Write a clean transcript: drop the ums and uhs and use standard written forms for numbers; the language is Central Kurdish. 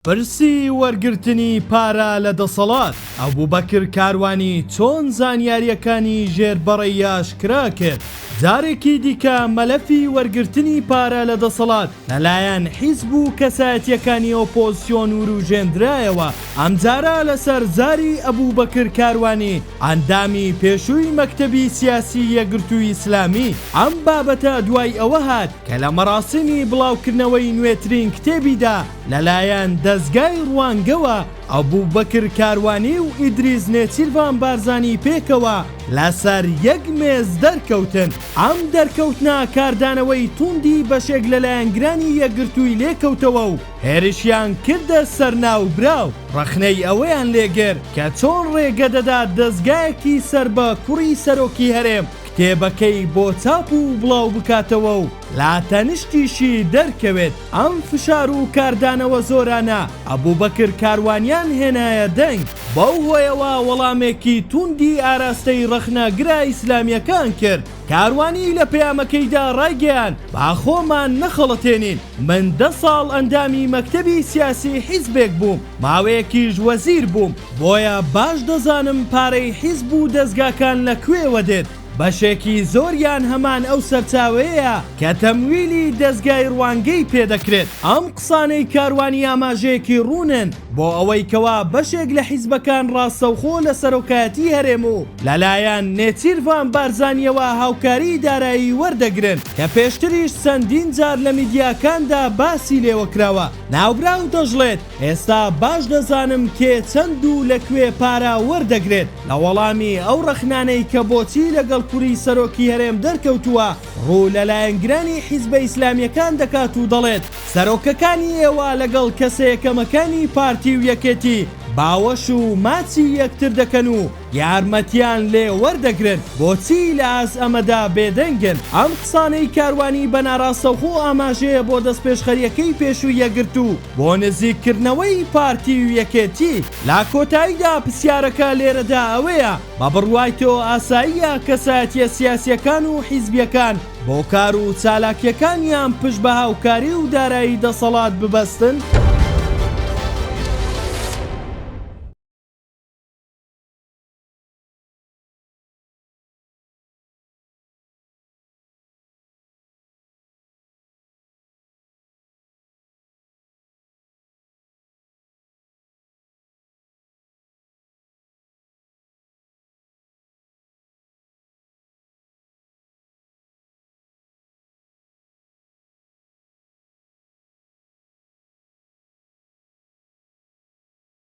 پرسی وەرگرتنی پارە لە دەسەڵات ئەبوبەکر کاروانی چۆن زانیاریەکانی ژێربەڕێی یاشکرا کرد. جارێکی دیکە مەلەفی وەرگرتنی پارە لە دەسەڵات لەلایەن حیزب و کەسایەتیەکانی ئۆپۆزیسیۆن وروژێنرایەوە. ئەمجارە لەسەر زاری ئەبوبەکر کاروانی ئەندامی پێشووی مەکتەبی سیاسی یەکگرتووی ئیسلامی ئەم بابەتە دوای ئەوە هات کە لە مەراسیمی بڵاوکردنەوەی نوێترین کتێبیدا لەلایەن دەزگای ڕوانگەوە ئەبوبەکر کاروانی و ئیدریس نێچیروان بارزانی پێکەوە لەسەر یەک مێز دەرکەوتن. ئەم دەرکەوتنە کاردانەوەی توندی بەشێک لەلایەنگرانی یەکگرتووی لێکەوتەوە و هێرشیان کردە سەرناوبراو. ڕەخنەی ئەوەیان لێگر کە چۆن ڕێگە دەدات دەستگایەکی سەر بە کوڕی سەرۆکی هەرێم کتێبەکەی بۆ چاپ و بڵاو بکاتەوە و لاتەنیشتیشی دەرکەوێت. ئەم فشار و کاردانەوە زۆرانە ئەبوبەکر کاروانیان هێنایە دەنگ. بەو هۆیەوە وەڵامێکی توندی ئاراستەی ڕەخنەگرە ئیسلامیەکان کرد. کاروانی لە پەیامەکەیدا ڕایگەیان با خۆمان نەخەڵەتێنین، من 10 ساڵ ئەندامی مەکتەبی سیاسی حیزبێک بووم، ماوەیەکیش وەزیر بووم، بۆیە باش دەزانم پارەی حیزب و دەستگاکان لەکوێوە دێت. بەشێکی زۆریان هەمان ئەو سەرچاوەیە کە تەمویلی دەستگای ڕوانگەی پێدەکرێت. ئەم قسانەی کاروانی ئاماژەیەکی ڕوونن بۆ ئەوەی کەوا بەشێک لە حیزبەکان ڕاستەوخۆ لە سەرۆکایەتی هەرێم و لەلایەن نێچیروان بارزانیەوە هاوکاری دارایی وەردەگرن کە پێشتریش چەندین جار لە میدیاکاندا باسی لێوەکراوە. ناوبراو دەژڵێت ئێستا باش دەزانم کێ چەند و لەکوێ پارە وەردەگرێت لە وەڵامی ئەو ڕەخنانەی کە بۆچی لەگەڵ کوڕی سەرۆکی هەرێم دەرکەوتووە ڕوو لەلایەنگرانی حیزبە ئیسلامیەکان دەکات و دەڵێت سەرۆکەکانی ئێوە لەگەڵ کەسەیەکەمەکانی پارتی و یەکێتی باوەش و ماچی یەکتر دەکەن و یارمەتیان لێ وەردەگرن. بۆچی لە ئاز ئەمەدا بێدەنگن؟ ئەم قسانەی کاروانی بە ناڕاستەوخۆ ئاماژەیە بۆ دەستپێشخەریەکەی پێشووی یەکگرتوو بۆ نزیککردنەوەی پارتی و یەکێتی. لا کۆتاییدا پرسیارەکە لێرەدا ئەوەیە بە بڕوای تۆ ئاساییە کەسایەتیە سیاسیەکان و حیزبیەکان بۆ کار و چالاکیەکانیان پشت بە هاوکاری و دارایی دەسەڵات ببەستن؟